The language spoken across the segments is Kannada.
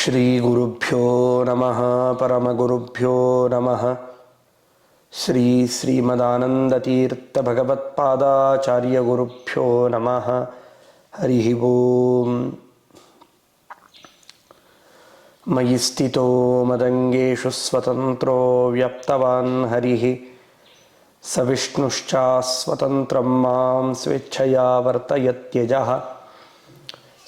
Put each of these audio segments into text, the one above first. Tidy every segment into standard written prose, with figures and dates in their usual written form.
ಶ್ರೀ ಗುರುಭ್ಯೋ ನಮಃ ಪರಮಗುರುಭ್ಯೋ ನಮಃ. ಶ್ರೀ ಶ್ರೀಮದಾನಂದತೀರ್ಥ ಭಗವತ್ಪಾದಾಚಾರ್ಯ ಗುರುಭ್ಯೋ ನಮಃ. ಹರಿ ಓಂ. ಮಯಿ ಸ್ಥಿತೋ ಮದಂಗೇಷು ಸ್ವತಂತ್ರೋ ವ್ಯಾಪ್ತವಾನ್ ಹರಿಃ ಸ ವಿಷ್ಣುಶ್ಚಾಸ್ವತಂತ್ರಂ ಮಾಂ ಸ್ವೇಚ್ಛಯಾ ವರ್ತಯತ್ಯಜಃ.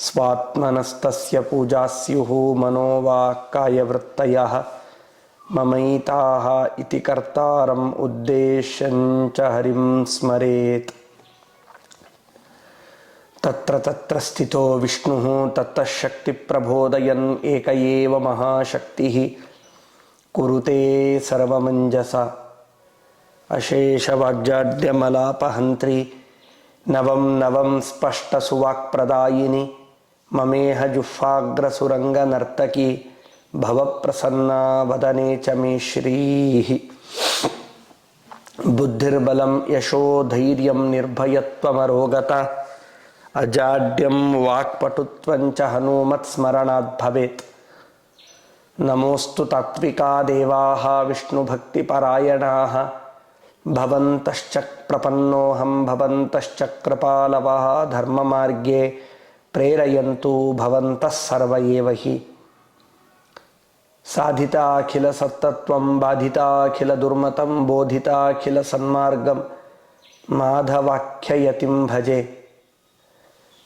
ಸ್ವಾತ್ಮನಸ್ತಸ್ಯ ಪೂಜಾಸ್ಯುಃ ಮನೋವಾಕ್ಕಾಯವೃತ್ತಯಃ ಮಮೈತಾಃ ಇತಿ ಕರ್ತಾರಂ ಉದ್ದೇಶ್ಯಂಚ ಹರಿಂ ಸ್ಮರೇತ್. ತತ್ರ ತತ್ರ ಸ್ಥಿತೋ ವಿಷ್ಣುಃ ತತಃ ಶಕ್ತಿ ಪ್ರಬೋದಯನ್ ಏಕ ಏವ ಮಹಾಶಕ್ತಿಃ ಕುರುತೆ ಸರ್ವಮಂಜಸ. ಅಶೇಷವಾಗ್ಜಾಡ್ಯಮಲಾಪಹಂತ್ರಿ ನವಂ ನವಂ ಸ್ಪಷ್ಟ ಸುವಾಕ್ಪ್ರದಾಯಿನಿ ಮಮೇಹ ಜುಫ್ಫಾಗ್ರಸುರಂಗ ನರ್ತಕಿ ಭವಪ್ರಸನ್ನಾ ವದನೆ ಚ ಮೇ ಶ್ರೀಃ. ಬುದ್ಧಿರ್ಬಲಂ ಯಶೋ ಧೈರ್ಯಂ ನಿರ್ಭಯತ್ವಮರೋಗತ ಅಜಾಡ್ಯಂ ವಾಕ್ಪಟುತ್ವಂಚ ಹನುಮತ್ ಸ್ಮರಣಾತ್ ಭವೇತ್. ನಮೋಸ್ತು ತಾತ್ವಿಕಾ ದೇವಾಃ ವಿಷ್ಣುಭಕ್ತಿಪರಾಯಣಾಃ ಭವಂತಶ್ಚ ಪ್ರಪನ್ನೋಹಂ ಭವಂತಶ್ಚ ಕೃಪಾಲವಃ ಧರ್ಮಮಾರ್ಗೇ ಪ್ರೇರಯಂತು ಭವಂತಃ ಸರ್ವ ಏವ ಹಿ. ಸಾಧಿತಾಖಿಲ ಸತ್ತತ್ವಂ ಬಾಧಿತಾಖಿಲ ದುರ್ಮತಂ ಬೋಧಿತಾಖಿಲ ಸನ್ಮಾರ್ಗಂ ಮಾಧವಾಖ್ಯಯತಿಂ ಭಜೆ.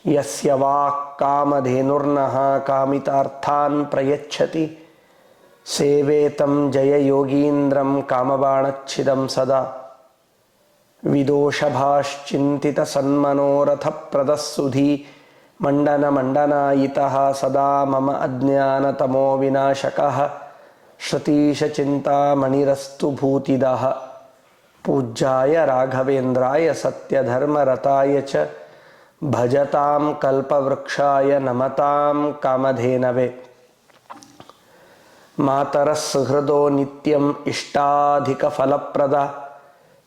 ಯಸ್ಯ ವಾಕ್ ಕಾಮಧೇನುರ್ನಃ ಕಾಮಿತಾರ್ಥಾನ್ ಪ್ರಯಚ್ಛತಿ ಸೇವೇತಂ ಜಯ ಯೋಗೀಂದ್ರಂ ಕಾಮಬಾಣಚ್ಛಿದಂ ಸದಾ. ವಿದೋಷಭಾಶ್ಚಿಂತಿತ ಸನ್ಮನೋರಥ ಪ್ರದಸ್ಸುಧಿ ಮಂಡನ ಮಂಡನಾಯಿತಃ ಸದಾ ಮಮ ಅಜ್ಞಾನತಮೋ ವಿನಾಶಕಃ ಶ್ರುತೀಶ ಚಿಂತಾಮಣಿರಸ್ತು ಭೂತಿದಃ. ಪೂಜ್ಯಾಯ ರಾಘವೇಂದ್ರಾಯ ಸತ್ಯಧರ್ಮರತಾಯ ಚ ಭಜತಾಂ ಕಲ್ಪವೃಕ್ಷಾಯ ನಮತಾಂ ಕಾಮಧೇನವೇ. ಮಾತರಃ ಸುಹೃದೋ ನಿತ್ಯಂ ಇಷ್ಟಾಧಿಕಫಲಪ್ರದ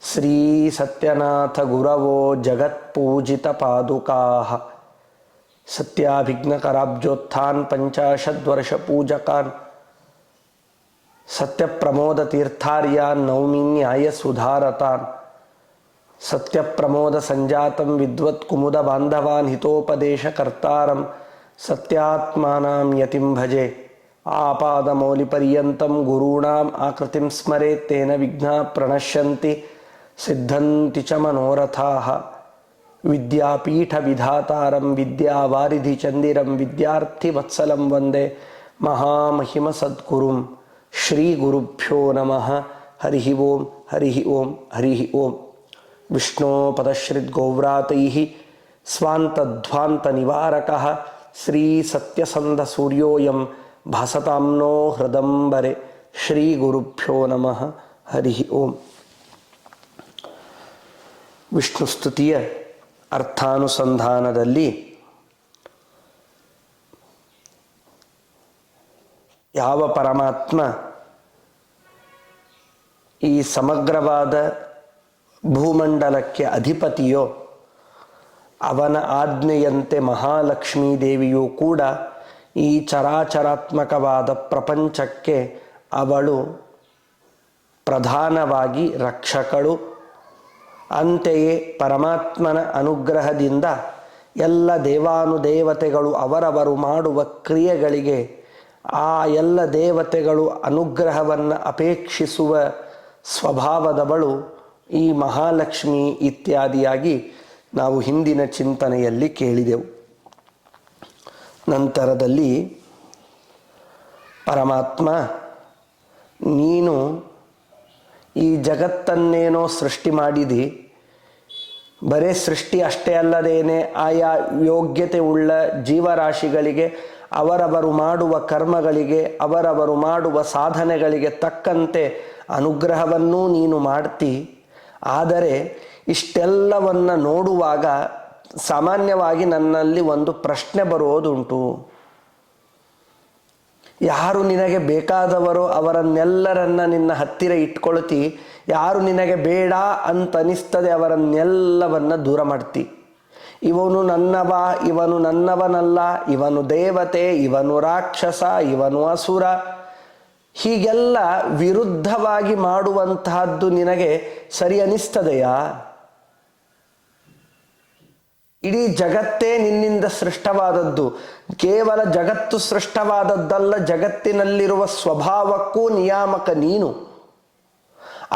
ಶ್ರೀ ಸತ್ಯನಾಥ ಗುರವೋ ಜಗತ್ಪೂಜಿತಪಾದುಕಾಃ. ಸತ್ಯಾಭಿಘ್ನಕರಾಬ್ಜೋತ್ಥಾನ್ ಪಂಚಾಶದ್ವರ್ಷಪೂಜಕಾನ್ ಸತ್ಯಪ್ರಮೋದತೀರ್ಥಾರ್ಯಾನ್ ನೌಮಿ ನ್ಯಾಯಸುಧಾರತಾನ್. ಸತ್ಯಪ್ರಮೋದಸಂಜಾತಂ ವಿದ್ವತ್ಕುಮುದಬಾಂಧವಾನ್ ಹಿತೋಪದೇಶಕರ್ತಾರಂ ಸತ್ಯಾತ್ಮಾನಾಂ ಯತಿಂ ಭಜೆ. ಆಪಾದಮೌಲಿಪರ್ಯಂತಂ ಗುರೂಣಾಂ ಆಕೃತಿಂ ಸ್ಮರೇತ್ ತೇನ ವಿಘ್ನಾಃ ಪ್ರಣಶ್ಯಂತಿ ಸಿದ್ಧಂತಿ ಚ ಮನೋರಥಾಃ. ವಿದ್ಯಾಪೀಠವಿಧಾತಾರಂ ವಿದ್ಯಾವಾರಿಧಿಚಂದಿರಂ ವಿದ್ಯಾರ್ಥಿವತ್ಸಲಂ ವಂದೇ ಮಹಾಮಹಿಮಸದ್ಗುರುಂ. ಶ್ರೀ ಗುರುಭ್ಯೋ ನಮಃ. ಹರಿ ಓಂ ಹರಿ ಓಂ ಹರಿ ಓಂ. ವಿಷ್ಣೋಪದಶ್ರಿದ್ಗೌವ್ರಾತೈಃ ಸ್ವಾಂತಧ್ವಾಂತನಿವಾರಕಃ ಶ್ರೀ ಸತ್ಯಸಂಧಸೂರ್ಯೋಯಂ ಭಾಸತಾಂ ನೋ ಹೃದಂಬರೆ. ಶ್ರೀ ಗುರುಭ್ಯೋ ನಮಃ. ಹರಿ ಓಂ. ವಿಷ್ಣು ಸ್ತುತಿಯ ಅರ್ಥಾನುಸಂಧಾನದಲ್ಲಿ ಯಾವ ಪರಮಾತ್ಮ ಈ ಸಮಗ್ರವಾದ ಭೂಮಂಡಲಕ್ಕೆ ಅಧಿಪತಿಯೋ ಅವನ ಆಜ್ಞೆಯಂತೆ ಮಹಾಲಕ್ಷ್ಮೀ ದೇವಿಯೂ ಕೂಡ ಈ ಚರಾಚರಾತ್ಮಕವಾದ ಪ್ರಪಂಚಕ್ಕೆ ಅವಳು ಪ್ರಧಾನವಾಗಿ ರಕ್ಷಕಳು. ಅಂತೆಯೇ ಪರಮಾತ್ಮನ ಅನುಗ್ರಹದಿಂದ ಎಲ್ಲ ದೇವಾನುದೇವತೆಗಳು ಅವರವರು ಮಾಡುವ ಕ್ರಿಯೆಗಳಿಗೆ ಆ ಎಲ್ಲ ದೇವತೆಗಳು ಅನುಗ್ರಹವನ್ನು ಅಪೇಕ್ಷಿಸುವ ಸ್ವಭಾವದವಳು ಈ ಮಹಾಲಕ್ಷ್ಮಿ ಇತ್ಯಾದಿಯಾಗಿ ನಾವು ಹಿಂದಿನ ಚಿಂತನೆಯಲ್ಲಿ ಕೇಳಿದೆವು. ನಂತರದಲ್ಲಿ ಪರಮಾತ್ಮ ನೀನು ಈ ಜಗತ್ತನ್ನೇನೋ ಸೃಷ್ಟಿ ಮಾಡಿದಿ, ಬರೇ ಸೃಷ್ಟಿ ಅಷ್ಟೇ ಅಲ್ಲದೇನೆ ಆಯಾ ಯೋಗ್ಯತೆ ಉಳ್ಳ ಜೀವರಾಶಿಗಳಿಗೆ ಅವರವರು ಮಾಡುವ ಕರ್ಮಗಳಿಗೆ ಅವರವರು ಮಾಡುವ ಸಾಧನೆಗಳಿಗೆ ತಕ್ಕಂತೆ ಅನುಗ್ರಹವನ್ನೂ ನೀನು ಮಾಡ್ತಿ. ಆದರೆ ಇಷ್ಟೆಲ್ಲವನ್ನು ನೋಡುವಾಗ ಸಾಮಾನ್ಯವಾಗಿ ನನ್ನಲ್ಲಿ ಒಂದು ಪ್ರಶ್ನೆ ಬರೋದುಂಟು. ಯಾರು ನಿನಗೆ ಬೇಕಾದವರೋ ಅವರನ್ನೆಲ್ಲರನ್ನ ನಿನ್ನ ಹತ್ತಿರ ಇಟ್ಕೊಳ್ತಿ, ಯಾರು ನಿನಗೆ ಬೇಡ ಅಂತ ಅನಿಸ್ತದೆ ಅವರನ್ನೆಲ್ಲವನ್ನ ದೂರ ಮಾಡ್ತಿ. ಇವನು ನನ್ನವ, ಇವನು ನನ್ನವನಲ್ಲ, ಇವನು ದೇವತೆ, ಇವನು ರಾಕ್ಷಸ, ಇವನು ಅಸುರ, ಹೀಗೆಲ್ಲ ವಿರುದ್ಧವಾಗಿ ಮಾಡುವಂತಹದ್ದು ನಿನಗೆ ಸರಿ ಅನಿಸ್ತದೆಯಾ? ಇಡೀ ಜಗತ್ತೇ ನಿನ್ನಿಂದ ಸೃಷ್ಟವಾದದ್ದು. ಕೇವಲ ಜಗತ್ತು ಸೃಷ್ಟವಾದದ್ದಲ್ಲ, ಜಗತ್ತಿನಲ್ಲಿರುವ ಸ್ವಭಾವಕ್ಕೂ ನಿಯಾಮಕ ನೀನು.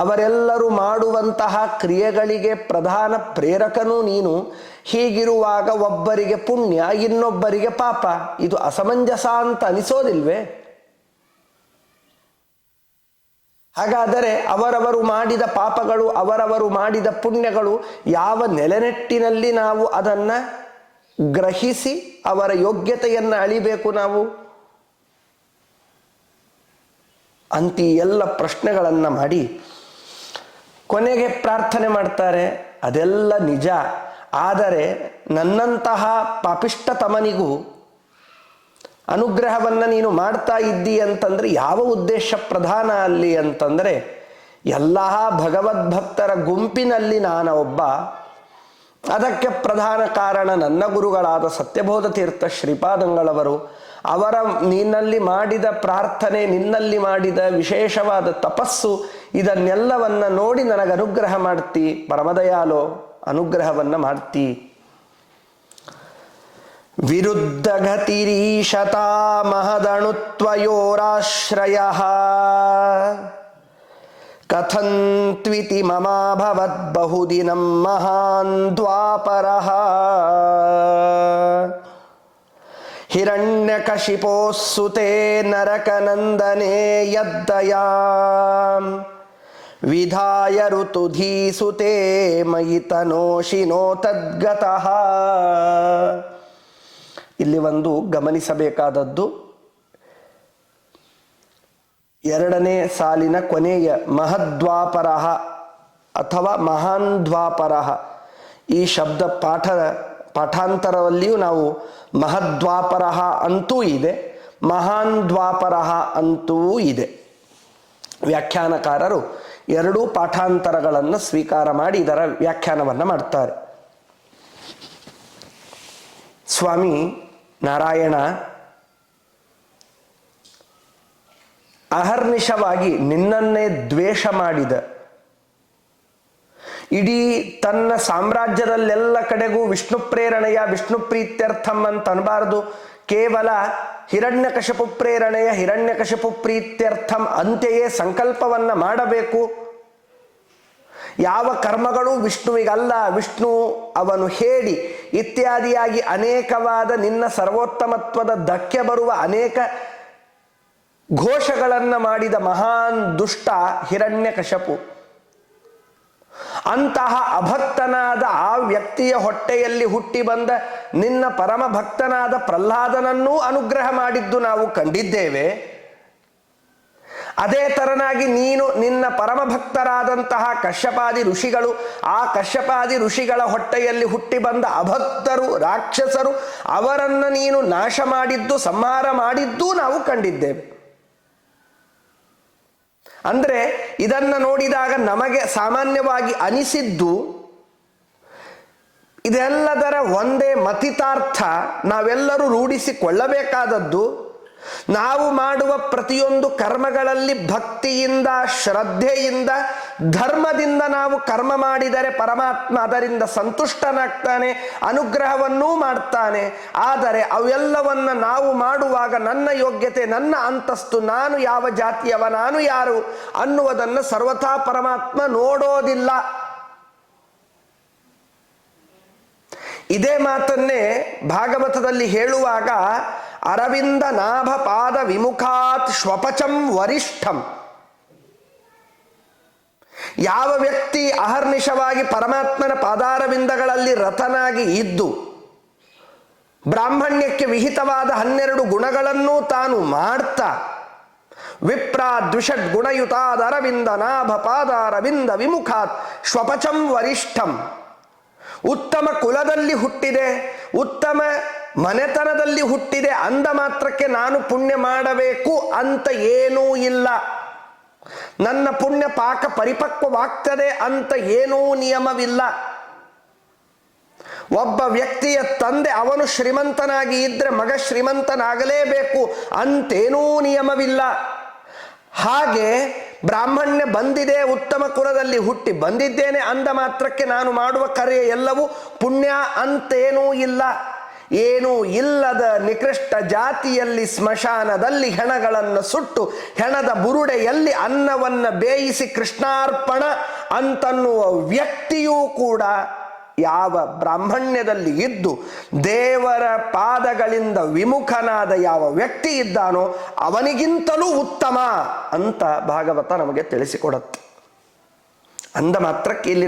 ಅವರೆಲ್ಲರೂ ಮಾಡುವಂತಹ ಕ್ರಿಯೆಗಳಿಗೆ ಪ್ರಧಾನ ಪ್ರೇರಕನೂ ನೀನು. ಹೀಗಿರುವಾಗ ಒಬ್ಬರಿಗೆ ಪುಣ್ಯ, ಇನ್ನೊಬ್ಬರಿಗೆ ಪಾಪ, ಇದು ಅಸಮಂಜಸ ಅಂತ ಅನಿಸೋದಿಲ್ವೇ? ಹಾಗಾದರೆ ಅವರವರು ಮಾಡಿದ ಪಾಪಗಳು, ಅವರವರು ಮಾಡಿದ ಪುಣ್ಯಗಳು ಯಾವ ನೆಲೆನೆಟ್ಟಿನಲ್ಲಿ ನಾವು ಅದನ್ನು ಗ್ರಹಿಸಿ ಅವರ ಯೋಗ್ಯತೆಯನ್ನು ಅಳಿಬೇಕು ನಾವು? ಅಂತಿ ಎಲ್ಲ ಪ್ರಶ್ನೆಗಳನ್ನು ಮಾಡಿ ಕೊನೆಗೆ ಪ್ರಾರ್ಥನೆ ಮಾಡ್ತಾರೆ. ಅದೆಲ್ಲ ನಿಜ, ಆದರೆ ನನ್ನಂತಹ ಪಾಪಿಷ್ಠತಮನಿಗೂ ಅನುಗ್ರಹವನ್ನು ನೀನು ಮಾಡ್ತಾ ಇದ್ದಿ ಅಂತಂದರೆ ಯಾವ ಉದ್ದೇಶ ಪ್ರಧಾನ ಅಲ್ಲಿ ಅಂತಂದರೆ, ಎಲ್ಲ ಭಗವದ್ಭಕ್ತರ ಗುಂಪಿನಲ್ಲಿ ನಾನೊಬ್ಬ, ಅದಕ್ಕೆ ಪ್ರಧಾನ ಕಾರಣ ನನ್ನ ಗುರುಗಳಾದ ಸತ್ಯಬೋಧ ತೀರ್ಥ ಶ್ರೀಪಾದಂಗಳವರು. ಅವರ ನಿನ್ನಲ್ಲಿ ಮಾಡಿದ ಪ್ರಾರ್ಥನೆ, ನಿನ್ನಲ್ಲಿ ಮಾಡಿದ ವಿಶೇಷವಾದ ತಪಸ್ಸು, ಇದನ್ನೆಲ್ಲವನ್ನು ನೋಡಿ ನನಗೆ ಅನುಗ್ರಹ ಮಾಡ್ತಿ ಪರಮದಯಾಲೋ, ಅನುಗ್ರಹವನ್ನು ಮಾಡ್ತಿ. ವಿರುದ್ಧಗತಿರೀಶತಾ ಮಹದಣುತ್ವಯೋರಾಶ್ರಯಃ ಕಥಂತ್ವಿತಿ ಮಮಾಭವದ್ ಬಹುದಿನಂ ಮಹಾನ್ ದ್ವಾಪರಃ ಹಿರಣ್ಯಕಶಿಪೋಸ್ಸುತೆ ನರಕನಂದನೆ ಯದ್ದಯಾಂ ವಿಧಾಯ ಋತುಧೀಸುತೆ ಮಯಿ ತನೋಷಿನೋ ತದ್ಗತಃ. ಇಲ್ಲಿ ಒಂದು ಗಮನಿಸಬೇಕಾದದ್ದು, ಎರಡನೇ ಸಾಲಿನ ಕೊನೆಯ ಮಹದ್ವಾಪರಃ ಅಥವಾ ಮಹಾನ್ ದ್ವಾಪರಃ ಈ ಶಬ್ದ ಪಾಠಾಂತರದಲ್ಲಿಯೂ ನಾವು ಮಹದ್ವಾಪರಃ ಅಂತೂ ಇದೆ, ಮಹಾನ್ ದ್ವಾಪರಃ ಅಂತೂ ಇದೆ. ವ್ಯಾಖ್ಯಾನಕಾರರು ಎರಡೂ ಪಾಠಾಂತರಗಳನ್ನು ಸ್ವೀಕಾರ ಮಾಡಿ ಇದರ ವ್ಯಾಖ್ಯಾನವನ್ನು ಮಾಡ್ತಾರೆ. ಸ್ವಾಮಿ ನಾರಾಯಣ ಅಹರ್ನಿಶವಾಗಿ ನಿನ್ನನ್ನೇ ದ್ವೇಷ ಮಾಡಿದ, ಇಡೀ ತನ್ನ ಸಾಮ್ರಾಜ್ಯದಲ್ಲೆಲ್ಲ ಕಡೆಗೂ ವಿಷ್ಣು ಪ್ರೇರಣೆಯ ವಿಷ್ಣು ಪ್ರೀತ್ಯರ್ಥಂ ಅಂತ ಅನ್ಬಾರ್ದು, ಕೇವಲ ಹಿರಣ್ಯಕಶಿಪು ಪ್ರೇರಣೆಯ ಹಿರಣ್ಯಕಶಿಪು ಪ್ರೀತ್ಯರ್ಥಂ ಅಂತೆಯೇ ಸಂಕಲ್ಪವನ್ನು ಮಾಡಬೇಕು. ಯಾವ ಕರ್ಮಗಳು ವಿಷ್ಣುವಿಗಲ್ಲ, ವಿಷ್ಣು ಅವನು ಹೇಳಿ ಇತ್ಯಾದಿಯಾಗಿ ಅನೇಕವಾದ ನಿನ್ನ ಸರ್ವೋತ್ತಮತ್ವದ ಧಕ್ಕೆ ಬರುವ ಅನೇಕ ಘೋಷಗಳನ್ನು ಮಾಡಿದ ಮಹಾನ್ ದುಷ್ಟ ಹಿರಣ್ಯಕಶಪು. ಅಂತಹ ಅಭಕ್ತನಾದ ಆ ವ್ಯಕ್ತಿಯ ಹೊಟ್ಟೆಯಲ್ಲಿ ಹುಟ್ಟಿ ಬಂದ ನಿನ್ನ ಪರಮ ಭಕ್ತನಾದ ಪ್ರಹ್ಲಾದನನ್ನೂ ಅನುಗ್ರಹ ಮಾಡಿದ್ದು ನಾವು ಕಂಡಿದ್ದೇವೆ. ಅದೇ ತರನಾಗಿ ನೀನು ನಿನ್ನ ಪರಮಭಕ್ತರಾದಂತಹ ಕಶ್ಯಪಾದಿ ಋಷಿಗಳು, ಆ ಕಶ್ಯಪಾದಿ ಋಷಿಗಳ ಹೊಟ್ಟೆಯಲ್ಲಿ ಹುಟ್ಟಿ ಬಂದ ಅಭಕ್ತರು ರಾಕ್ಷಸರು, ಅವರನ್ನು ನೀನು ನಾಶ ಮಾಡಿದ್ದು, ಸಂಹಾರ ಮಾಡಿದ್ದೂ ನಾವು ಕಂಡಿದ್ದೇವೆ. ಅಂದರೆ ಇದನ್ನು ನೋಡಿದಾಗ ನಮಗೆ ಸಾಮಾನ್ಯವಾಗಿ ಅನಿಸಿದ್ದು, ಇದೆಲ್ಲದರ ಒಂದೇ ಮತಿತಾರ್ಥ ನಾವೆಲ್ಲರೂ ರೂಢಿಸಿಕೊಳ್ಳಬೇಕಾದದ್ದು, ನಾವು ಮಾಡುವ ಪ್ರತಿಯೊಂದು ಕರ್ಮಗಳಲ್ಲಿ ಭಕ್ತಿಯಿಂದ, ಶ್ರದ್ಧೆಯಿಂದ, ಧರ್ಮದಿಂದ ನಾವು ಕರ್ಮ ಮಾಡಿದರೆ ಪರಮಾತ್ಮ ಅದರಿಂದ ಸಂತುಷ್ಟನಾಗ್ತಾನೆ, ಅನುಗ್ರಹವನ್ನೂ ಮಾಡ್ತಾನೆ. ಆದರೆ ಅವೆಲ್ಲವನ್ನ ನಾವು ಮಾಡುವಾಗ ನನ್ನ ಯೋಗ್ಯತೆ, ನನ್ನ ಅಂತಸ್ತು, ನಾನು ಯಾವ ಜಾತಿಯವ, ನಾನು ಯಾರು ಅನ್ನುವುದನ್ನು ಸರ್ವಥಾ ಪರಮಾತ್ಮ ನೋಡೋದಿಲ್ಲ. ಇದೇ ಮಾತನ್ನೇ ಭಾಗವತದಲ್ಲಿ ಹೇಳುವಾಗ ಅರವಿಂದ ನಾಭ ಪಾದ ವಿಮುಖಾತ್ ಶ್ವಪಚಂ ವರಿಷ್ಠಂ. ಯಾವ ವ್ಯಕ್ತಿ ಅಹರ್ನಿಶವಾಗಿ ಪರಮಾತ್ಮನ ಪಾದಾರವಿಂದಗಳಲ್ಲಿ ರತನಾಗಿ ಇದ್ದು ಬ್ರಾಹ್ಮಣ್ಯಕ್ಕೆ ವಿಹಿತವಾದ 12 ಗುಣಗಳನ್ನೂ ತಾನು ಮಾಡ್ತಾ, ವಿಪ್ರ ದ್ವಿಷಡ್ ಗುಣಯುತಾದ ಅರವಿಂದ ನಾಭ ಪಾದಾರವಿಂದ ವಿಮುಖಾತ್ ಶ್ವಪಚಂ ವರಿಷ್ಠಂ. ಉತ್ತಮ ಕುಲದಲ್ಲಿ ಹುಟ್ಟಿದೆ, ಉತ್ತಮ ಮನೆತನದಲ್ಲಿ ಹುಟ್ಟಿದೆ ಅಂದ ಮಾತ್ರಕ್ಕೆ ನಾನು ಪುಣ್ಯ ಮಾಡಬೇಕು ಅಂತ ಏನೂ ಇಲ್ಲ. ನನ್ನ ಪುಣ್ಯ ಪಾಕ ಪರಿಪಕ್ವವಾಗ್ತದೆ ಅಂತ ಏನೂ ನಿಯಮವಿಲ್ಲ. ಒಬ್ಬ ವ್ಯಕ್ತಿಯ ತಂದೆ ಅವನು ಶ್ರೀಮಂತನಾಗಿ ಇದ್ರೆ ಮಗ ಶ್ರೀಮಂತನಾಗಲೇಬೇಕು ಅಂತೇನೂ ನಿಯಮವಿಲ್ಲ. ಹಾಗೆ ಬ್ರಾಹ್ಮಣ್ಯ ಬಂದಿದೆ, ಉತ್ತಮ ಕುಲದಲ್ಲಿ ಹುಟ್ಟಿ ಬಂದಿದ್ದೇನೆ ಅಂದ ಮಾತ್ರಕ್ಕೆ ನಾನು ಮಾಡುವ ಕಾರ್ಯ ಎಲ್ಲವೂ ಪುಣ್ಯ ಅಂತೇನೂ ಇಲ್ಲ. ಏನೂ ಇಲ್ಲದ ನಿಕೃಷ್ಟ ಜಾತಿಯಲ್ಲಿ ಸ್ಮಶಾನದಲ್ಲಿ ಹೆಣಗಳನ್ನು ಸುಟ್ಟು ಹೆಣದ ಬುರುಡೆಯಲ್ಲಿ ಅನ್ನವನ್ನು ಬೇಯಿಸಿ ಕೃಷ್ಣಾರ್ಪಣ ಅಂತನ್ನುವ ವ್ಯಕ್ತಿಯೂ ಕೂಡ ಯಾವ ಬ್ರಾಹ್ಮಣ್ಯದಲ್ಲಿ ಇದ್ದು ದೇವರ ಪಾದಗಳಿಂದ ವಿಮುಖನಾದ ಯಾವ ವ್ಯಕ್ತಿ ಇದ್ದಾನೋ ಅವನಿಗಿಂತಲೂ ಉತ್ತಮ ಅಂತ ಭಾಗವತ ನಮಗೆ ತಿಳಿಸಿಕೊಡುತ್ತೆ. ಅಂದ ಮಾತ್ರಕ್ಕೆ ಇಲ್ಲಿ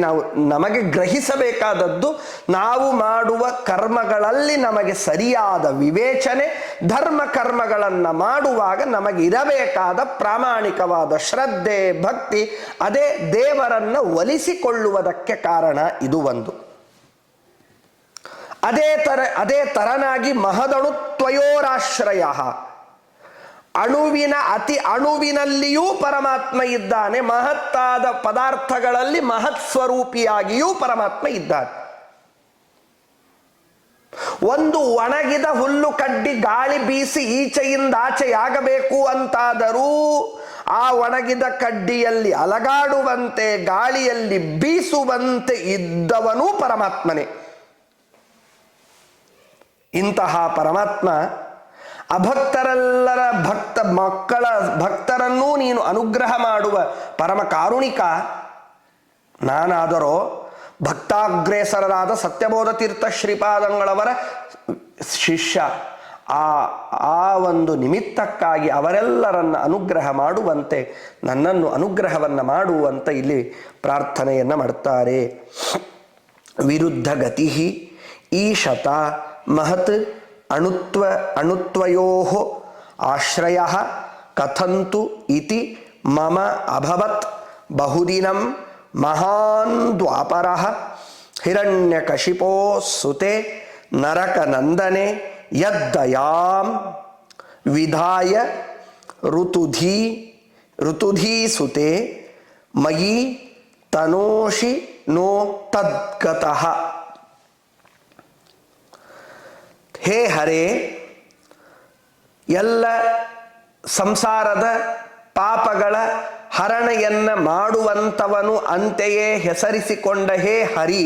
ನಮಗೆ ಗ್ರಹಿಸಬೇಕಾದದ್ದು, ನಾವು ಮಾಡುವ ಕರ್ಮಗಳಲ್ಲಿ ನಮಗೆ ಸರಿಯಾದ ವಿವೇಚನೆ, ಧರ್ಮ ಕರ್ಮಗಳನ್ನು ಮಾಡುವಾಗ ನಮಗೆ ಇರಬೇಕಾದ ಪ್ರಾಮಾಣಿಕವಾದ ಶ್ರದ್ಧೆ, ಭಕ್ತಿ, ಅದೇ ದೇವರನ್ನು ಒಲಿಸಿಕೊಳ್ಳುವುದಕ್ಕೆ ಕಾರಣ. ಇದು ಒಂದು. ಅದೇ ತರನಾಗಿ ಮಹದಣುತ್ವಯೋರಾಶ್ರಯ, ಅತಿ ಅಣುವಿನಲ್ಲಿಯೂ ಪರಮಾತ್ಮ ಇದ್ದಾನೆ, ಮಹತ್ತಾದ ಪದಾರ್ಥಗಳಲ್ಲಿ ಮಹತ್ ಸ್ವರೂಪಿಯಾಗಿಯೂ ಪರಮಾತ್ಮ ಇದ್ದಾನೆ. ಒಂದು ಒಣಗಿದ ಹುಲ್ಲು ಕಡ್ಡಿ ಗಾಳಿ ಬೀಸಿ ಈಚೆಯಿಂದ ಆಚೆಯಾಗಬೇಕು ಅಂತಾದರೂ ಆ ಒಣಗಿದ ಕಡ್ಡಿಯಲ್ಲಿ ಅಲಗಾಡುವಂತೆ ಗಾಳಿಯಲ್ಲಿ ಬೀಸುವಂತೆ ಇದ್ದವನೂ ಪರಮಾತ್ಮನೇ. ಇಂತಹ ಪರಮಾತ್ಮ ಅಭಕ್ತರೆಲ್ಲರ ಭಕ್ತರನ್ನೂ ನೀನು ಅನುಗ್ರಹ ಮಾಡುವ ಪರಮ ಕಾರುಣಿಕ. ನಾನಾದರೋ ಭಕ್ತಾಗ್ರೇಸರರಾದ ಸತ್ಯಬೋಧ ತೀರ್ಥ ಶ್ರೀಪಾದಂಗಳವರ ಶಿಷ್ಯ. ಆ ಒಂದು ನಿಮಿತ್ತಕ್ಕಾಗಿ ಅವರೆಲ್ಲರನ್ನ ಅನುಗ್ರಹ ಮಾಡುವಂತೆ ನನ್ನನ್ನು ಅನುಗ್ರಹವನ್ನು ಮಾಡುವಂತೆ ಇಲ್ಲಿ ಪ್ರಾರ್ಥನೆಯನ್ನು ಮಾಡ್ತಾರೆ. ವಿರುದ್ಧ ಗತಿ ಈಶತ ಮಹತ್ ಅಣುತ್ವಯೋ ಆಶ್ರಯ ಕಥಂತು ಇತಿ ಮಮ ಅಭವತ್ ಬಹುದಿನಂ ಮಹಾನ್ ದ್ವಾಪರ ಹಿರಣ್ಯಕಶಿಪೋ ಸುತೆ ನರಕನಂದನೆ ಯದ್ದಯಾಂ ವಿಧಾಯ ಋತುಧೀ ಸುತೆ ಮಯಿ ತನೋಷಿ ನೋ ತದ್ಗತಃ. ಹೇ ಹರೇ, ಎಲ್ಲ ಸಂಸಾರದ ಪಾಪಗಳ ಹರಣೆಯನ್ನ ಮಾಡುವಂಥವನು ಅಂತೆಯೇ ಹೆಸರಿಸಿಕೊಂಡ ಹೇ ಹರಿ,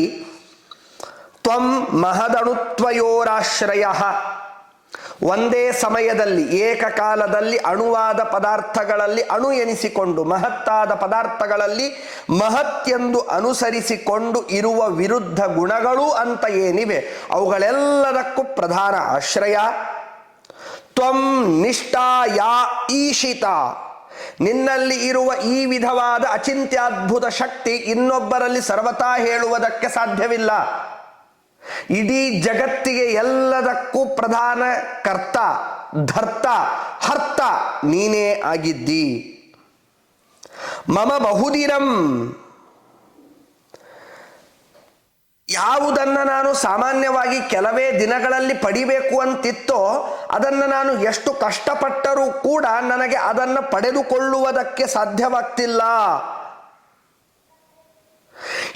ತ್ವಂ ಮಹದಣುತ್ವಯೋರಾಶ್ರಯ, ಒಂದೇ ಸಮಯದಲ್ಲಿ ಏಕಕಾಲದಲ್ಲಿ ಅಣುವಾದ ಪದಾರ್ಥಗಳಲ್ಲಿ ಅಣು ಎನಿಸಿಕೊಂಡು ಮಹತ್ತಾದ ಪದಾರ್ಥಗಳಲ್ಲಿ ಮಹತ್ಯೆಂದು ಅನುಸರಿಸಿಕೊಂಡು ಇರುವ ವಿರುದ್ಧ ಗುಣಗಳು ಅಂತ ಏನಿವೆ ಅವುಗಳೆಲ್ಲದಕ್ಕೂ ಪ್ರಧಾನ ಆಶ್ರಯ. ತ್ವಂ ನಿಷ್ಠಾ ಯಾ ಈಶಿತ, ನಿನ್ನಲ್ಲಿ ಇರುವ ಈ ವಿಧವಾದ ಅಚಿಂತ್ಯದ್ಭುತ ಶಕ್ತಿ ಇನ್ನೊಬ್ಬರಲ್ಲಿ ಸರ್ವತಾ ಹೇಳುವುದಕ್ಕೆ ಸಾಧ್ಯವಿಲ್ಲ. ಇಡೀ ಜಗತ್ತಿಗೆ ಎಲ್ಲದಕ್ಕೂ ಪ್ರಧಾನ ಕರ್ತ, ಧರ್ತ, ಹರ್ತ ನೀನೇ ಆಗಿದ್ದಿ. ಮಮ ಬಹುದಿನಂ, ಯಾವುದನ್ನು ನಾನು ಸಾಮಾನ್ಯವಾಗಿ ಕೆಲವೇ ದಿನಗಳಲ್ಲಿ ಪಡಿಬೇಕು ಅಂತಿತ್ತೋ ಅದನ್ನು ನಾನು ಎಷ್ಟು ಕಷ್ಟಪಟ್ಟರೂ ಕೂಡ ನನಗೆ ಅದನ್ನು ಪಡೆದುಕೊಳ್ಳುವುದಕ್ಕೆ ಸಾಧ್ಯವಾಗ್ತಿಲ್ಲ.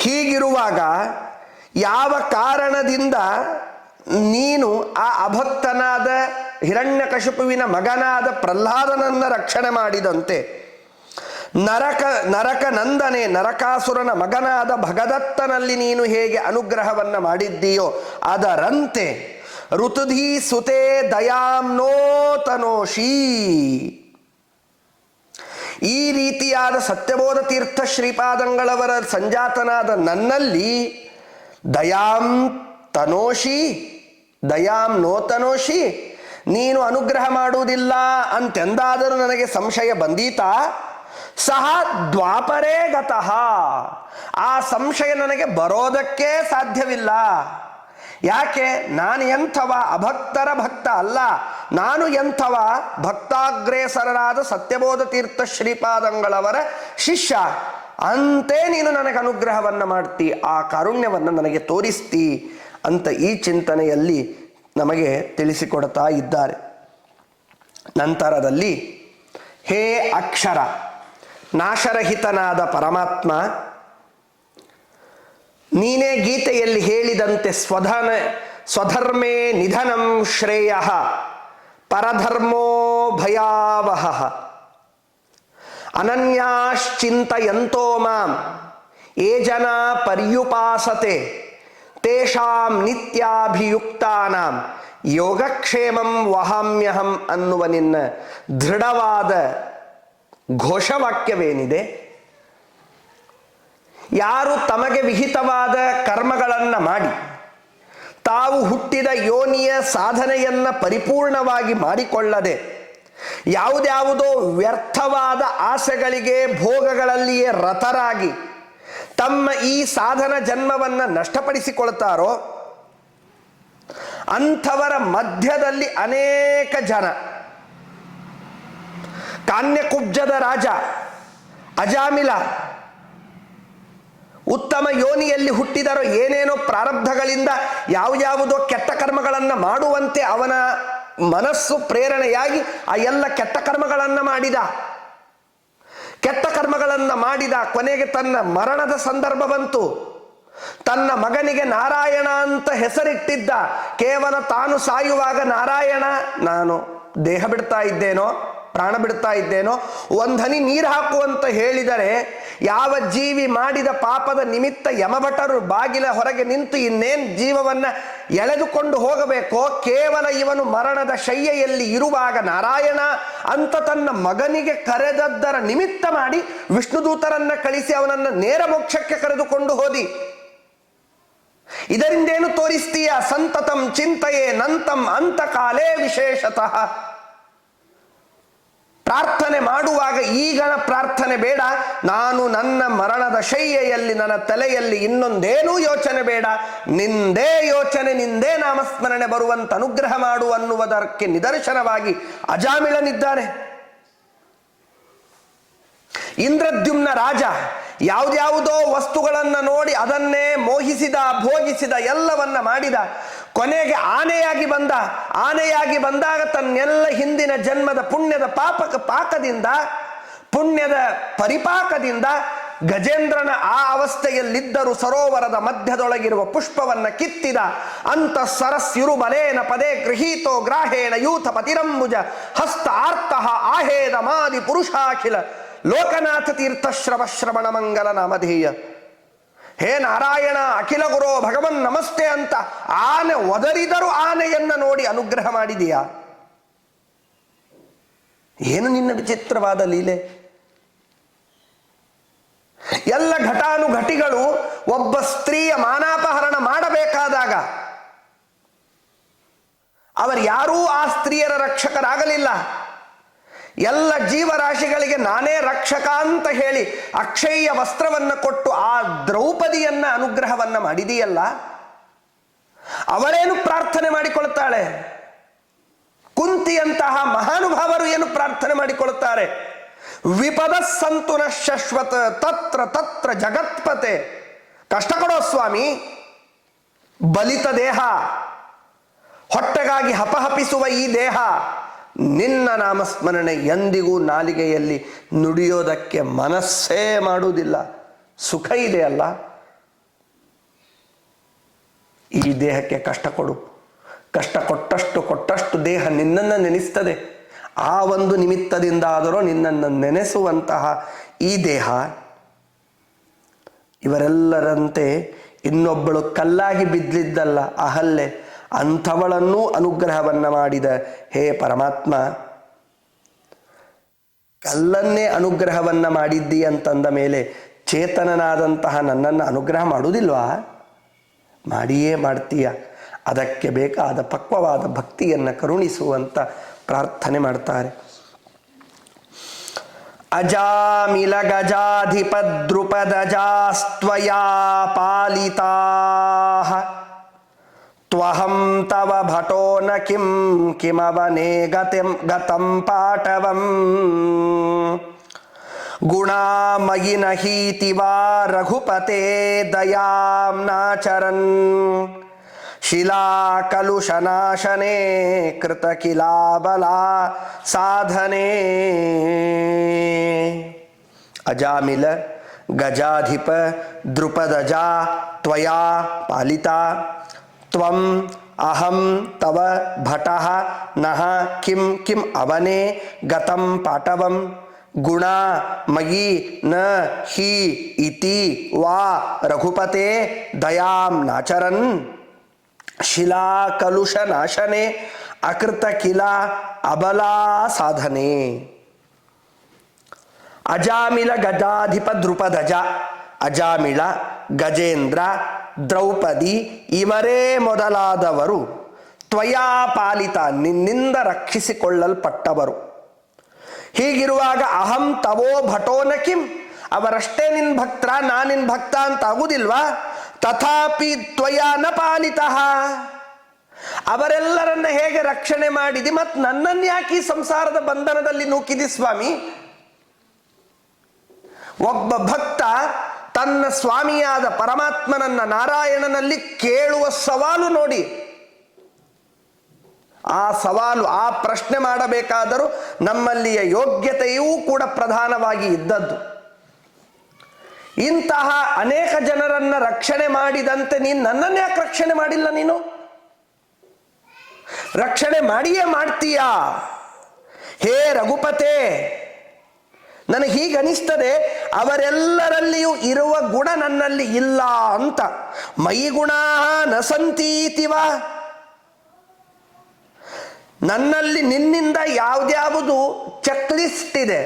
ಹೀಗಿರುವಾಗ ಯಾವ ಕಾರಣದಿಂದ ನೀನು ಆ ಅಭಕ್ತನಾದ ಹಿರಣ್ಯಕಶಿಪುವಿನ ಮಗನಾದ ಪ್ರಹ್ಲಾದನನ್ನ ರಕ್ಷಣೆ ಮಾಡಿದಂತೆ ನರಕನಂದನೆ ನರಕಾಸುರನ ಮಗನಾದ ಭಗದತ್ತನಲ್ಲಿ ನೀನು ಹೇಗೆ ಅನುಗ್ರಹವನ್ನು ಮಾಡಿದ್ದೀಯೋ ಅದರಂತೆ ಋತುಧೀ ಸುತೆ ದಯಾಂ ತನೋಷಿ, ಈ ರೀತಿಯಾದ ಸತ್ಯಬೋಧ ತೀರ್ಥ ಶ್ರೀಪಾದಂಗಳವರ ಸಂಜಾತನಾದ ನನ್ನಲ್ಲಿ ದಯಾಂ ತನೋಷಿ, ದಯಾಂ ತನೋಷಿ, ನೀನು ಅನುಗ್ರಹ ಮಾಡುವುದಿಲ್ಲ ಅಂತೆಂದಾದರೂ ನನಗೆ ಸಂಶಯ ಬಂದೀತಾ? ಸಹ ದ್ವಾಪರೇ ಗತಃ, ಆ ಸಂಶಯ ನನಗೆ ಬರೋದಕ್ಕೆ ಸಾಧ್ಯವಿಲ್ಲ. ಯಾಕೆ? ನಾನು ಎಂಥವ? ಅಭಕ್ತರ ಭಕ್ತ ಅಲ್ಲ, ನಾನು ಎಂಥವ? ಭಕ್ತಾಗ್ರೇಸರರಾದ ಸತ್ಯಬೋಧ ತೀರ್ಥ ಶ್ರೀಪಾದಂಗಳವರ ಶಿಷ್ಯ. ಅಂತೆ ನೀನು ನನಗೆ ಅನುಗ್ರಹವನ್ನು ಮಾಡ್ತಿ, ಆ ಕಾರುಣ್ಯವನ್ನು ನನಗೆ ತೋರಿಸ್ತಿ ಅಂತ ಈ ಚಿಂತನೆಯಲ್ಲಿ ನಮಗೆ ತಿಳಿಸಿಕೊಡ್ತಾ ಇದ್ದಾರೆ. ನಂತರದಲ್ಲಿ ಹೇ ಅಕ್ಷರ, ನಾಶರಹಿತನಾದ ಪರಮಾತ್ಮ, ನೀನೇ ಗೀತೆಯಲ್ಲಿ ಹೇಳಿದಂತೆ ಸ್ವಧರ್ಮೇ ನಿಧನಂ ಶ್ರೇಯ ಪರಧರ್ಮೋ ಭಯಾವಹ ಅನನ್ಯಾಶ್ಚಿಂತಯಂತೋ ಮಾಂ ಯೇ ಜನ ಪರ್ಯುಪಾಸತೆ ತೇಷಾಂ ನಿತ್ಯಾಭಿಯುಕ್ತಾನಾಂ ಯೋಗಕ್ಷೇಮಂ ವಹಾಮ್ಯಹಂ ಅನ್ನುವ ನಿನ್ನ ದೃಢವಾದ ಘೋಷವಾಕ್ಯವೇನಿದೆ, ಯಾರು ತಮಗೆ ವಿಹಿತವಾದ ಕರ್ಮಗಳನ್ನು ಮಾಡಿ ತಾವು ಹುಟ್ಟಿದ ಯೋನಿಯ ಸಾಧನೆಯನ್ನು ಪರಿಪೂರ್ಣವಾಗಿ ಮಾಡಿಕೊಳ್ಳದೆ ಯಾವುದ್ಯಾವುದೋ ವ್ಯರ್ಥವಾದ ಆಸೆಗಳಿಗೆ ಭೋಗಗಳಲ್ಲಿಯೇ ರತರಾಗಿ ತಮ್ಮ ಈ ಸಾಧನ ಜನ್ಮವನ್ನು ನಷ್ಟಪಡಿಸಿಕೊಳ್ತಾರೋ ಅಂಥವರ ಮಧ್ಯದಲ್ಲಿ ಅನೇಕ ಜನ, ಕಾನ್ಯಕುಬ್ಜದ ರಾಜ ಅಜಾಮಿಲ ಉತ್ತಮ ಯೋನಿಯಲ್ಲಿ ಹುಟ್ಟಿದರೋ ಏನೇನೋ ಪ್ರಾರಬ್ಧಗಳಿಂದ ಯಾವುದೋ ಕೆಟ್ಟ ಕರ್ಮಗಳನ್ನು ಮಾಡುವಂತೆ ಅವನ ಮನಸ್ಸು ಪ್ರೇರಣೆಯಾಗಿ ಆ ಎಲ್ಲ ಕೆಟ್ಟ ಕರ್ಮಗಳನ್ನು ಮಾಡಿದ ಕೊನೆಗೆ ತನ್ನ ಮರಣದ ಸಂದರ್ಭ ಬಂತು. ತನ್ನ ಮಗನಿಗೆ ನಾರಾಯಣ ಅಂತ ಹೆಸರಿಟ್ಟಿದ್ದ. ಕೇವಲ ತಾನು ಸಾಯುವಾಗ ನಾರಾಯಣ, ನಾನು ದೇಹ ಬಿಡ್ತಾ ಇದ್ದೇನೋ, ಪ್ರಾಣ ಬಿಡ್ತಾ ಇದ್ದೇನೋ, ಒಂದನಿ ನೀರು ಹಾಕುವಂತ ಹೇಳಿದರೆ ಯಾವ ಜೀವಿ ಮಾಡಿದ ಪಾಪದ ನಿಮಿತ್ತ ಯಮಭಟರು ಬಾಗಿಲ ಹೊರಗೆ ನಿಂತು ಇನ್ನೇನು ಜೀವವನ್ನು ಎಳೆದುಕೊಂಡು ಹೋಗಬೇಕೋ, ಕೇವಲ ಇವನು ಮರಣದ ಶಯ್ಯೆಯಲ್ಲಿ ಇರುವಾಗ ನಾರಾಯಣ ಅಂತ ತನ್ನ ಮಗನಿಗೆ ಕರೆದದ್ದರ ನಿಮಿತ್ತ ಮಾಡಿ ವಿಷ್ಣುದೂತರನ್ನ ಕಳಿಸಿ ಅವನನ್ನು ನೇರ ಮೋಕ್ಷಕ್ಕೆ ಕರೆದುಕೊಂಡು ಹೋದಿ. ಇದರಿಂದೇನು ತೋರಿಸ್ತೀಯ? ಸಂತತಂ ಚಿಂತೆಯೇ ನಂತಂ ಅಂತಕಾಲೇ ವಿಶೇಷತಃ. ಪ್ರಾರ್ಥನೆ ಮಾಡುವಾಗ ಈಗಣ ಪ್ರಾರ್ಥನೆ ಬೇಡ, ನಾನು ನನ್ನ ಮರಣದ ಶಯ್ಯೆಯಲ್ಲಿ ನನ್ನ ತಲೆಯಲ್ಲಿ ಇನ್ನೊಂದೇನೂ ಯೋಚನೆ ಬೇಡ, ನಿಂದೇ ಯೋಚನೆ, ನಿಂದೇ ನಾಮಸ್ಮರಣೆ ಬರುವಂತ ಅನುಗ್ರಹ ಮಾಡು ಅನ್ನುವುದಕ್ಕೆ ನಿದರ್ಶನವಾಗಿ ಅಜಾಮಿಳನಿದ್ದಾನೆ. ಇಂದ್ರದ್ಯುಮ್ನ ರಾಜ ಯಾವುದ್ಯಾವುದೋ ವಸ್ತುಗಳನ್ನು ನೋಡಿ ಅದನ್ನೇ ಮೋಹಿಸಿದ, ಭೋಗಿಸಿದ, ಎಲ್ಲವನ್ನ ಮಾಡಿದ. ಕೊನೆಗೆ ಆನೆಯಾಗಿ ಬಂದಾಗ ತನ್ನೆಲ್ಲ ಹಿಂದಿನ ಜನ್ಮದ ಪುಣ್ಯದ ಪುಣ್ಯದ ಪರಿಪಾಕದಿಂದ ಗಜೇಂದ್ರನ ಆ ಅವಸ್ಥೆಯಲ್ಲಿದ್ದರೂ ಸರೋವರದ ಮಧ್ಯದೊಳಗಿರುವ ಪುಷ್ಪವನ್ನ ಕಿತ್ತಿದ. ಅಂತ ಸರಸ್ಯುರು ಬಲೇನ ಪದೇ ಗೃಹೀತೋ ಗ್ರಾಹೇಣ ಯೂಥ ಪತಿರಂಬುಜ ಹಸ್ತ ಆರ್ತಃ ಆಹೇದ ಮಾದಿ ಪುರುಷಾಖಿಲ ಲೋಕನಾಥ ತೀರ್ಥ ಶ್ರವಣ ಮಂಗಲ ನಾಮಧೇಯ. ಹೇ ನಾರಾಯಣ, ಅಖಿಲ ಗುರೋ ಭಗವನ್ ನಮಸ್ತೆ ಅಂತ ಆನೆ ಒದರಿದರೂ ಆನೆಯನ್ನ ನೋಡಿ ಅನುಗ್ರಹ ಮಾಡಿದೀಯಾ? ಏನು ನಿನ್ನ ವಿಚಿತ್ರವಾದ ಲೀಲೆ! ಎಲ್ಲ ಘಟಾನುಘಟಿಗಳು ಒಬ್ಬ ಸ್ತ್ರೀಯ ಮಾನಾಪಹರಣ ಮಾಡಬೇಕಾದಾಗ ಅವರು ಯಾರೂ ಆ ಸ್ತ್ರೀಯರ ರಕ್ಷಕರಾಗಲಿಲ್ಲ. ಎಲ್ಲ ಜೀವರಾಶಿಗಳಿಗೆ ನಾನೇ ರಕ್ಷಕ ಅಂತ ಹೇಳಿ ಅಕ್ಷಯ್ಯ ವಸ್ತ್ರವನ್ನು ಕೊಟ್ಟು ಆ ದ್ರೌಪದಿಯನ್ನ ಅನುಗ್ರಹವನ್ನ ಮಾಡಿದೆಯಲ್ಲ, ಅವಳೇನು ಪ್ರಾರ್ಥನೆ ಮಾಡಿಕೊಳ್ತಾಳೆ? ಕುಂತಿಯಂತಹ ಮಹಾನುಭಾವರು ಏನು ಪ್ರಾರ್ಥನೆ ಮಾಡಿಕೊಳ್ಳುತ್ತಾರೆ? ವಿಪದ ಸಂತುನ ಶಶ್ವತ ತತ್ರ ತತ್ರ ಜಗತ್ಪತೆ. ಕಷ್ಟ ಕೊಡೋ ಸ್ವಾಮಿ, ಬಲಿತ ದೇಹ, ಹೊಟ್ಟೆಗಾಗಿ ಹಪಹಪಿಸುವ ಈ ದೇಹ, ನಿನ್ನ ನಾಮಸ್ಮರಣೆ ಎಂದಿಗೂ ನಾಲಿಗೆಯಲ್ಲಿ ನುಡಿಯೋದಕ್ಕೆ ಮನಸ್ಸೇ ಮಾಡುವುದಿಲ್ಲ. ಸುಖ ಇದೆಯಲ್ಲ, ಈ ದೇಹಕ್ಕೆ ಕಷ್ಟ ಕೊಡು. ಕಷ್ಟ ಕೊಟ್ಟಷ್ಟು ದೇಹ ನಿನ್ನನ್ನು ನೆನೆಸ್ತದೆ. ಆ ಒಂದು ನಿಮಿತ್ತದಿಂದ ಆದರೂ ನಿನ್ನನ್ನು ನೆನೆಸುವಂತಹ ಈ ದೇಹ ಇವರೆಲ್ಲರಂತೆ ಇನ್ನೊಬ್ಬಳು ಕಲ್ಲಾಗಿ ಬಿದ್ದಿದ್ದಲ್ಲ ಅಹಲ್ಯೆ, ಅಂಥವಳನ್ನೂ ಅನುಗ್ರಹವನ್ನ ಮಾಡಿದ ಹೇ ಪರಮಾತ್ಮ, ಕಲ್ಲನ್ನೇ ಅನುಗ್ರಹವನ್ನ ಮಾಡಿದ್ದಿ ಅಂತಂದ ಮೇಲೆ ಚೇತನನಾದಂತಹ ನನ್ನನ್ನು ಅನುಗ್ರಹ ಮಾಡುವುದಿಲ್ವಾ? ಮಾಡಿಯೇ ಮಾಡ್ತೀಯ. ಅದಕ್ಕೆ ಬೇಕಾದ ಪಕ್ವವಾದ ಭಕ್ತಿಯನ್ನು ಕರುಣಿಸುವಂತ ಪ್ರಾರ್ಥನೆ ಮಾಡ್ತಾರೆ. ಅಜಾಮಿಲ ಗಜಾಧಿಪದ್ರುಪದಜಾಸ್ತ್ವಯಾ ಪಾಲಿತಾಃ ತ್ವಹಂ ತವ ಭಟೋ ನ ಕಿಮವನೇ ಗತಂ ಪಾಟವಂ ಗುಣಾಮಯಿ ನಹೀತಿ ವಾ ರಘುಪತೆ ದಯಾಂ ನಾಚರನ್ ಶಿಲಾಕಲುಷನಾಶನೇ ಕೃತ ಕಿಲಾಬಲಾ ಸಾಧನೆ. ಅಜಾಮಿಲ ಗಜಾಧಿಪ ದ್ರುಪದಜ ತ್ವಯಾ ಪಾಲಿತಾ ತ್ವಂ ಅಹಂ ತವ ಭಟಃ ನಃ ಕಿಂ ಕಿಂ ಅವನೇ ಗತಂ ಪಾಟವಂ ಗುಣ ಮಯಿ ನ ಹಿ ಇತಿ ವಾ ರಘುಪತೆ ದಯಾಂ ನಾಚರನ್ ಶಿಲಾ ಕಲುಷ ನಾಶನೆ ಅಕೃತ ಕಿಲ ಅಬಲಾ ಸಾಧನೆ. ಅಜಾಮಿಳ ಗಜಾಧಿಪ ದ್ರುಪದಜ, ಅಜಾಮಿಳ, ಗಜೇಂದ್ರ, ದ್ರೌಪದಿ ಇವರೇ ಮೊದಲಾದವರು ತ್ವಯಾ ಪಾಲಿತ ನಿನ್ನಿಂದ ರಕ್ಷಿಸಿಕೊಳ್ಳಲ್ಪಟ್ಟವರು. ಹೀಗಿರುವಾಗ ಅಹಂ ತವೋ ಭಟೋನ ಕಿಂ, ಅವರಷ್ಟೇ ನಿನ್ ಭಕ್ತರ ನಾನಿನ್ ಭಕ್ತ ಅಂತ ಆಗುದಿಲ್ವಾ? ತಥಾಪಿ ತ್ವಯಾ ನ ಪಾಲಿತಃ, ಅವರೆಲ್ಲರನ್ನ ಹೇಗೆ ರಕ್ಷಣೆ ಮಾಡಿದಿ ಮತ್ತು ನನ್ನನ್ನು ಯಾಕೆ ಈ ಸಂಸಾರದ ಬಂಧನದಲ್ಲಿ ನೂಕಿದಿ ಸ್ವಾಮಿ? ಒಬ್ಬ ಭಕ್ತ ತನ್ನ ಸ್ವಾಮಿಯಾದ ಪರಮಾತ್ಮನನ್ನ ನಾರಾಯಣನಲ್ಲಿ ಕೇಳುವ ಸವಾಲು ನೋಡಿ. ಆ ಸವಾಲು, ಆ ಪ್ರಶ್ನೆ ಮಾಡಬೇಕಾದರೂ ನಮ್ಮಲ್ಲಿಯ ಯೋಗ್ಯತೆಯೂ ಕೂಡ ಪ್ರಧಾನವಾಗಿ ಇದ್ದದ್ದು. ಇಂತಹ ಅನೇಕ ಜನರನ್ನ ರಕ್ಷಣೆ ಮಾಡಿದಂತೆ ನೀನು ನನ್ನನ್ನು ಯಾಕೆ ರಕ್ಷಣೆ ಮಾಡಿಲ್ಲ? ನೀನು ರಕ್ಷಣೆ ಮಾಡಿಯೇ ಮಾಡ್ತೀಯಾ? ಹೇ ರಘುಪತೆ, ನನಗೆ ಹೀಗನಿಸ್ತದೆ, ಅವರೆಲ್ಲರಲ್ಲಿಯೂ ಇರುವ ಗುಣ ನನ್ನಲ್ಲಿ ಇಲ್ಲ ಅಂತ. ಮಯಿ ಗುಣ ನ ಸಂತೀತಿವ, ನನ್ನಲ್ಲಿ ನಿನ್ನಿಂದ ಯಾವ್ದ್ಯಾವುದು ಚೆಕ್ ಲಿಸ್ಟ್ ಇದೆ,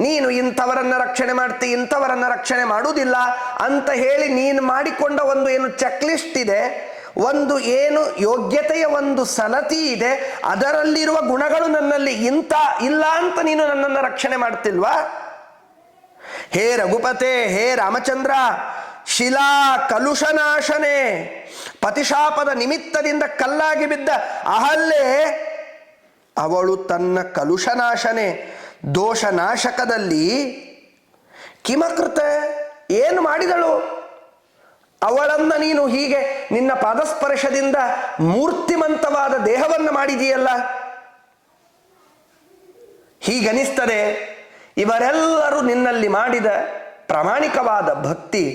ನೀನು ಇಂಥವರನ್ನ ರಕ್ಷಣೆ ಮಾಡ್ತಿ, ಇಂಥವರನ್ನ ರಕ್ಷಣೆ ಮಾಡುವುದಿಲ್ಲ ಅಂತ ಹೇಳಿ ನೀನು ಮಾಡಿಕೊಂಡ ಒಂದು ಏನು ಚೆಕ್ ಲಿಸ್ಟ್ ಇದೆ, ಒಂದು ಏನು ಯೋಗ್ಯತೆಯ ಒಂದು ಸಲತಿ ಇದೆ, ಅದರಲ್ಲಿರುವ ಗುಣಗಳು ನನ್ನಲ್ಲಿ ಇಂಥ ಇಲ್ಲ ಅಂತ ನೀನು ನನ್ನನ್ನು ರಕ್ಷಣೆ ಮಾಡ್ತಿಲ್ವಾ? ಹೇ ರಘುಪತೆ, ಹೇ ರಾಮಚಂದ್ರ, ಶಿಲಾ ಕಲುಷನಾಶನೆ, ಪತಿಶಾಪದ ನಿಮಿತ್ತದಿಂದ ಕಲ್ಲಾಗಿ ಬಿದ್ದ ಅಹಲ್ಯೆ ಅವಳು ತನ್ನ ಕಲುಷನಾಶನೆ ದೋಷನಾಶಕದಲ್ಲಿ ಕಿಮಕೃತ, ಏನು ಮಾಡಿದಳು? ಅವಳನ್ನ ನೀನು ಹೀಗೆ ನಿನ್ನ ಪಾದಸ್ಪರ್ಶದಿಂದ ಮೂರ್ತಿಮಂತವಾದ ದೇಹವನ್ನು ಮಾಡಿದೀಯಲ್ಲ. ಹೀಗನಿಸ್ತದೆ ಇವರೆಲ್ಲರೂ ನಿನ್ನಲ್ಲಿ ಮಾಡಿದ ಪ್ರಾಮಾಣಿಕವಾದ ಭಕ್ತಿ,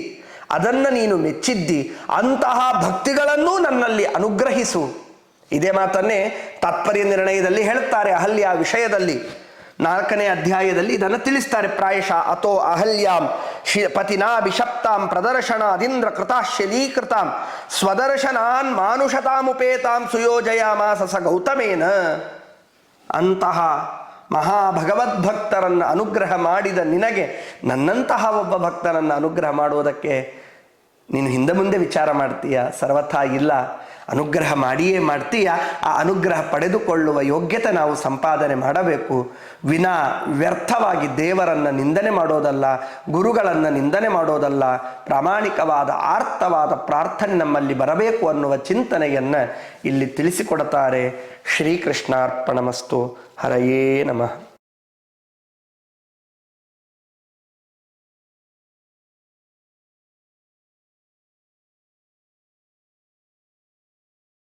ಅದನ್ನು ನೀನು ಮೆಚ್ಚಿದ್ದಿ. ಅಂತಹ ಭಕ್ತಿಗಳನ್ನೂ ನನ್ನಲ್ಲಿ ಅನುಗ್ರಹಿಸು. ಇದೇ ಮಾತನ್ನೇ ತಾತ್ಪರ್ಯ ನಿರ್ಣಯದಲ್ಲಿ ಹೇಳ್ತಾರೆ. ಅಹಲ್ಯ ವಿಷಯದಲ್ಲಿ 4ನೇ ಅಧ್ಯಾಯದಲ್ಲಿ ಇದನ್ನು ತಿಳಿಸ್ತಾರೆ. ಪ್ರಾಯಶಃ ಅಥೋ ಅಹಲ್ಯಾಂ ಪತಿನಾ ವಿಷಪ್ತಾಂ ಪ್ರದರ್ಶನಾದಿಂದ್ರ ಕೃತಾಶಲೀಕೃತಾಂ ಸ್ವದರ್ಶನಾನ್ ಮಾನುಷತಾಮುಪೇತಾಂ ಸುಯೋಜಯಾಮಾಸ ಸ ಗೌತಮೇನ. ಅಂತಹ ಮಹಾಭಗವದ್ಭಕ್ತರನ್ನು ಅನುಗ್ರಹ ಮಾಡಿದ ನಿನಗೆ ನನ್ನಂತಹ ಒಬ್ಬ ಭಕ್ತರನ್ನು ಅನುಗ್ರಹ ಮಾಡುವುದಕ್ಕೆ ನೀನು ಹಿಂದೆ ಮುಂದೆ ವಿಚಾರ ಮಾಡ್ತೀಯ? ಸರ್ವಥಾ ಇಲ್ಲ. ಅನುಗ್ರಹ ಮಾಡಿಯೇ ಮಾಡ್ತೀಯ. ಆ ಅನುಗ್ರಹ ಪಡೆದುಕೊಳ್ಳುವ ಯೋಗ್ಯತೆ ನಾವು ಸಂಪಾದನೆ ಮಾಡಬೇಕು. ವಿನಾ ವ್ಯರ್ಥವಾಗಿ ದೇವರನ್ನು ನಿಂದನೆ ಮಾಡೋದಲ್ಲ, ಗುರುಗಳನ್ನು ನಿಂದನೆ ಮಾಡೋದಲ್ಲ. ಪ್ರಾಮಾಣಿಕವಾದ ಆರ್ತವಾದ ಪ್ರಾರ್ಥನೆ ನಮ್ಮಲ್ಲಿ ಬರಬೇಕು ಅನ್ನುವ ಚಿಂತನೆಯನ್ನು ಇಲ್ಲಿ ತಿಳಿಸಿಕೊಡುತ್ತಾರೆ. ಶ್ರೀಕೃಷ್ಣಾರ್ಪಣಮಸ್ತು. ಹರಯೇ ನಮಃ.